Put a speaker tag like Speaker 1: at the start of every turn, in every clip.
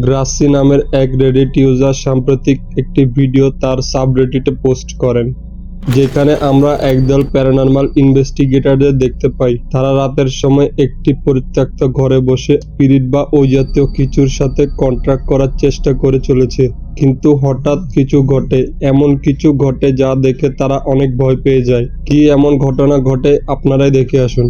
Speaker 1: Grassy নামের এক Reddit user সাম্প্রতিক একটি ভিডিও তার সাবরেডিটে পোস্ট করেন, যেখানে আমরা একদল প্যারানরমাল ইনভেস্টিগেটরদের দেখতে পাই। তারা রাতের সময় একটি পরিত্যক্ত ঘরে বসে স্পিরিট বা ওই জাতীয় কিছুর সাথে কন্ট্যাক্ট করার চেষ্টা করে চলেছে। কিন্তু হঠাৎ কিছু ঘটে, এমন কিছু ঘটে যা দেখে তারা অনেক ভয় পেয়ে যায়। কি এমন ঘটনা ঘটে আপনারাই দেখে আসুন।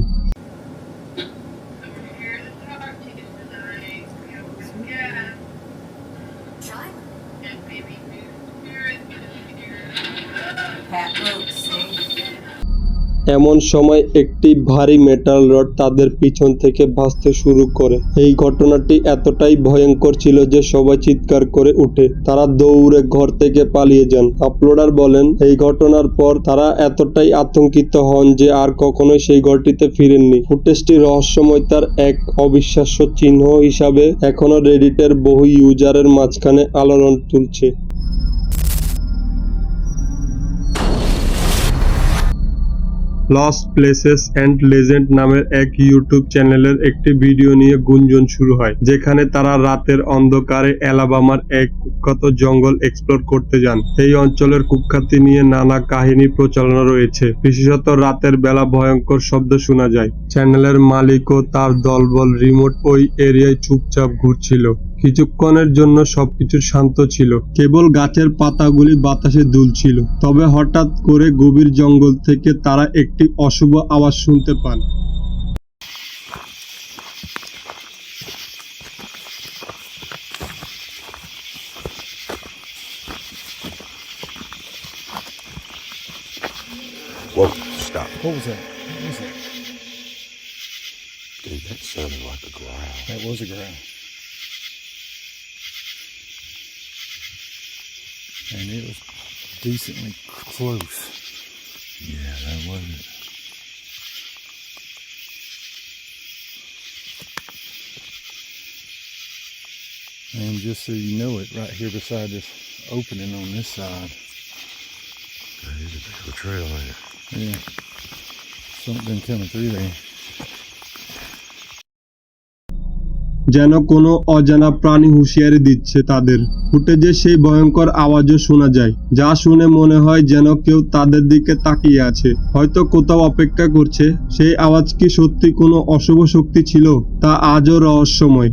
Speaker 1: এমন সময় একটি ভারী মেটাল রড তাদের পিছন থেকে ভাসতে শুরু করে। এই ঘটনাটি এতটাই ভয়ঙ্কর ছিল যে সবাই চিৎকার করে ওঠে। তারা দৌড়ে ঘর থেকে পালিয়ে যান। আপলোডার বলেন, এই ঘটনার পর তারা এতটাই আতঙ্কিত হন যে আর কখনোই সেই ঘরটিতে ফিরেননি। ফুটেজটি রহস্যময়তার এক অবিশ্বাস্য চিহ্ন হিসাবে এখনো রেডিটের বহু ইউজারের মাঝখানে আলোড়ন তুলছে। লস্ট প্লেসেস অ্যান্ড লেজেন্ড নামের এক ইউটিউব চ্যানেলের একটি ভিডিও নিয়ে গুঞ্জন শুরু হয়, যেখানে তারা রাতের অন্ধকারে অ্যালাবামার এক কুখ্যাত জঙ্গল এক্সপ্লোর করতে যান। এই অঞ্চলের কুখ্যাতি নিয়ে নানা কাহিনী প্রচলন রয়েছে। বিশেষত রাতের বেলা ভয়ঙ্কর শব্দ শোনা যায়। চ্যানেলের মালিক ও তার দলবল রিমোট ওই এরিয়ায় চুপচাপ ঘুরছিল। কিছুক্ষণের জন্য সবকিছু শান্ত ছিল, কেবল গাছের পাতাগুলি বাতাসে দুলছিল। তবে হঠাৎ করে গভীর জঙ্গল থেকে তারা একটি অশুভ আওয়াজ শুনতে পান।
Speaker 2: Whoa, stop.
Speaker 3: What was that? What was it?
Speaker 2: Dude, that sounded like a growl.
Speaker 3: That was a growl. And it was decently close.
Speaker 2: Yeah, that wasn't.
Speaker 3: And just so you know it, right here beside this opening on this side.
Speaker 2: There's a bit of a trail there.
Speaker 3: Yeah. Something coming through there.
Speaker 1: যেন কোনো অজানা প্রাণী হুঁশিয়ারি দিচ্ছে তাদের। ফুটেজে সেই ভয়ঙ্কর আওয়াজও শোনা যায়, যা শুনে মনে হয় যেন কেউ তাদের দিকে তাকিয়ে আছে, হয়তো কোথাও অপেক্ষা করছে। সেই আওয়াজ কি সত্যি কোনো অশুভ শক্তি ছিল, তা আজও রহস্যময়।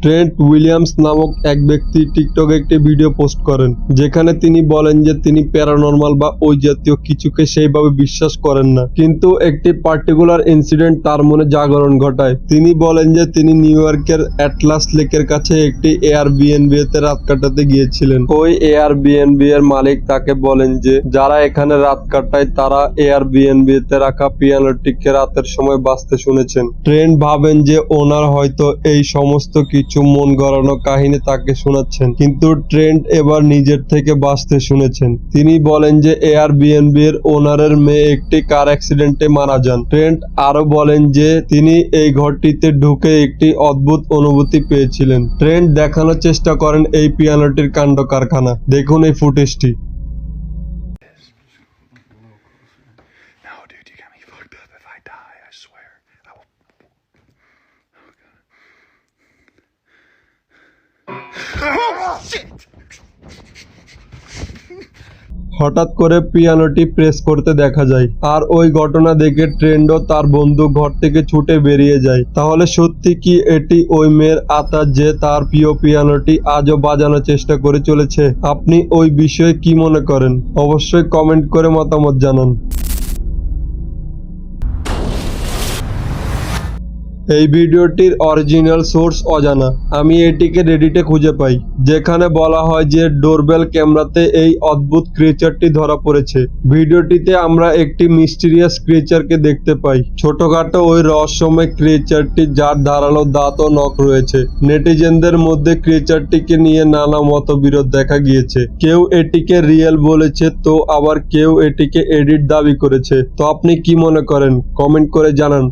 Speaker 1: ট্রেন্ট উইলিয়ামস নামক এক ব্যক্তি টিকটকে একটি ভিডিও পোস্ট করেন, যেখানে তিনি বলেন যে তিনি প্যারানরমাল বা ওই জাতীয় কিছুকে সেইভাবে বিশ্বাস করেন না, কিন্তু একটি পার্টিকুলার ইনসিডেন্ট তার মনে জাগরণ ঘটায়। তিনি বলেন যে তিনি নিউ ইয়র্কের অ্যাটলাস লেকের কাছে একটি এয়ারবিএনবি তে রাত কাটাতে গিয়েছিলেন। ওই এয়ারবিএনবি এর মালিক তাকে বলেন যে যারা এখানে রাত কাটায় তারা এয়ারবিএনবি তে রাখা পিয়ানোটিকে রাতের সময় বাজতে শুনেছেন। ট্রেন্ট ভাবেন যে ওনার হয়তো এই সমস্ত কিছু মন গড়ানো কাহিনী তাকে শোনাচ্ছেন, কিন্তু ট্রেন্ট এবার নিজের থেকে বাঁচতে শুনেছেন। তিনি বলেন যে এয়ারবিএনবি এর ওনারের মেয়ে একটি কার অ্যাক্সিডেন্টে মারা যান। ট্রেন্ট আরো বলেন যে তিনি এই ঘরটিতে ঢুকে একটি অদ্ভুত অনুভূতি পেয়েছিলেন। ট্রেন্ট দেখানোর চেষ্টা করেন এই পিয়ানোটির কাণ্ড কারখানা। দেখুন এই ফুটেজটি।
Speaker 3: No, dude, you got me fucked up. If I die, I swear, I will. Oh, shit!
Speaker 1: হঠাৎ করে পিয়ানোটি প্রেস করতে দেখা যায়, আর ওই ঘটনা দেখে ট্রেন্ট ও তার বন্ধু ঘর থেকে ছুটে বেরিয়ে যায়। তাহলে সত্যি কি এটি ওই মেয়ের আত্মা যে তার প্রিয় পিয়ানোটি আজও বাজানোর চেষ্টা করে চলেছে? আপনি ওই বিষয়ে কি মনে করেন? অবশ্যই কমেন্ট করে মতামত জানান। এই ভিডিওটির অরিজিনাল সোর্স অজানা। আমি এটিকে রেডিটে খুঁজে পাই, যেখানে বলা হয় যে ডোরবেল ক্যামেরাতে এই অদ্ভুত ক্রিয়েচারটি ধরা পড়েছে। ভিডিওটিতে আমরা একটি মিস্টিরিয়াস ক্রিয়েচারকে দেখতে পাই, ছোটখাটো ওই রহস্যময় ক্রিয়েচারটি যার ধারালো দাঁত ও নখ রয়েছে। নেটিজেনদের মধ্যে ক্রিয়েচারটিকে নিয়ে নানা মতবিরোধ দেখা গিয়েছে। কেউ এটিকে রিয়েল বলেছে, তো আবার কেউ এটিকে এডিট দাবি করেছে। তো আপনি কি মনে করেন? কমেন্ট করে জানান।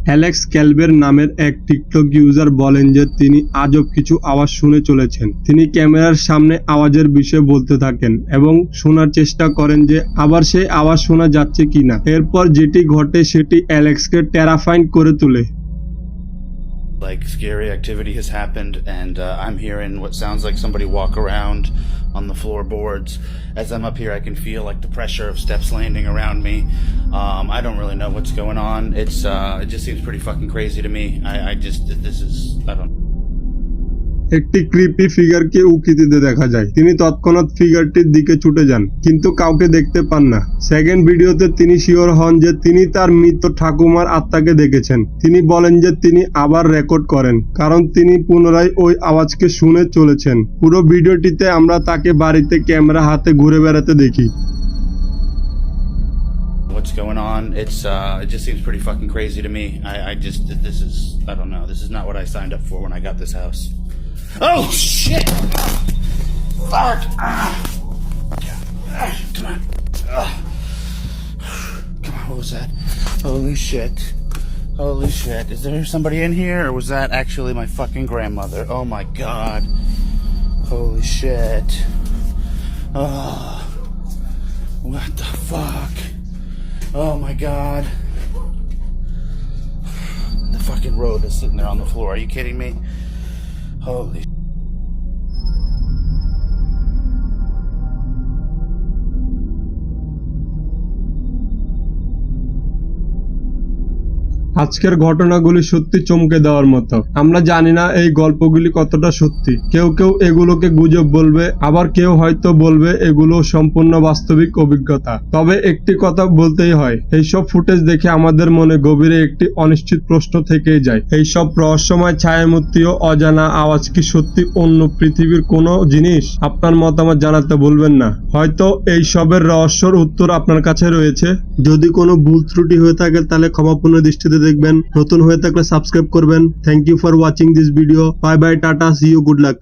Speaker 1: অ্যালেক্স ক্যালবের নামের এক টিকটক ইউজার বলেন যে তিনি আজব কিছু আওয়াজ শুনে চলেছেন। তিনি ক্যামেরার সামনে আওয়াজের বিষয়ে বলতে থাকেন এবং শোনার চেষ্টা করেন যে আবার সেই আওয়াজ শোনা যাচ্ছে কিনা। এরপর যেটি ঘটে সেটি অ্যালেক্সকে টেরাফাইড করে তোলে।
Speaker 4: Like scary activity has happened, and I'm hearing what sounds like somebody walk around on the floorboards. As I'm up here, I can feel like the pressure of steps landing around me. I don't really know what's going on. It just seems pretty fucking crazy to me. I don't.
Speaker 1: একটি creepy ফিগারকে উকি দিতে দেখা যায়। তিনি তৎক্ষণাৎ ফিগারটির দিকে ছুটে যান, কিন্তু কাউকে দেখতে পান না। সেকেন্ড ভিডিওতে তিনি শিওর হন যে তিনি তার মৃত ঠাকুমার আত্মাকে দেখেছেন। তিনি বলেন যে তিনি আবার রেকর্ড করেন, কারণ তিনি পুনরায় ওই আওয়াজকে শুনে চলেছেন। পুরো ভিডিওটিতে আমরা তাকে বাড়িতে ক্যামেরা হাতে ঘুরে বেড়াতে দেখি।
Speaker 4: What's going on? It just seems pretty fucking crazy to me. I don't know. This is not what I signed up for when I got this house. Oh shit! Fuck! Come on. Come on, what was that? Holy shit. Holy shit. Is there somebody in here, or was that actually my fucking grandmother? Oh my god. Holy shit. Oh. What the fuck? Oh my god. The fucking road is sitting there on the floor. Are you kidding me? Holy
Speaker 1: আজকের ঘটনাগুলি সত্যি চমকে দেওয়ার মতো। আমরা জানি না এই গল্পগুলি কতটা সত্যি। কেউ কেউ এগুলোকে গুজব বলবে, আবার কেউ হয়তো বলবে এগুলো সম্পূর্ণ বাস্তবিক অভিজ্ঞতা। তবে একটি কথা বলতেই হয়, এইসব ফুটেজ দেখে আমাদের মনে গভীরে একটি অনিশ্চিত প্রশ্ন থেকেই যায়। এইসব রহস্যময় ছায়ামূর্তি ও অজানা আওয়াজ কি সত্যি অন্য পৃথিবীর কোনো জিনিস? আপনার মতামত জানাতে ভুলবেন না। হয়তো এই সবের রহস্যর উত্তর আপনার কাছে রয়েছে। যদি কোনো ভুল ত্রুটি হয়ে থাকে তাহলে ক্ষমাপূর্ণ দৃষ্টিতে দেখবেন। নতুন হয়ে থাকলে সাবস্ক্রাইব করবেন। Thank you for watching this video. Bye bye, tata, see you, good lakh.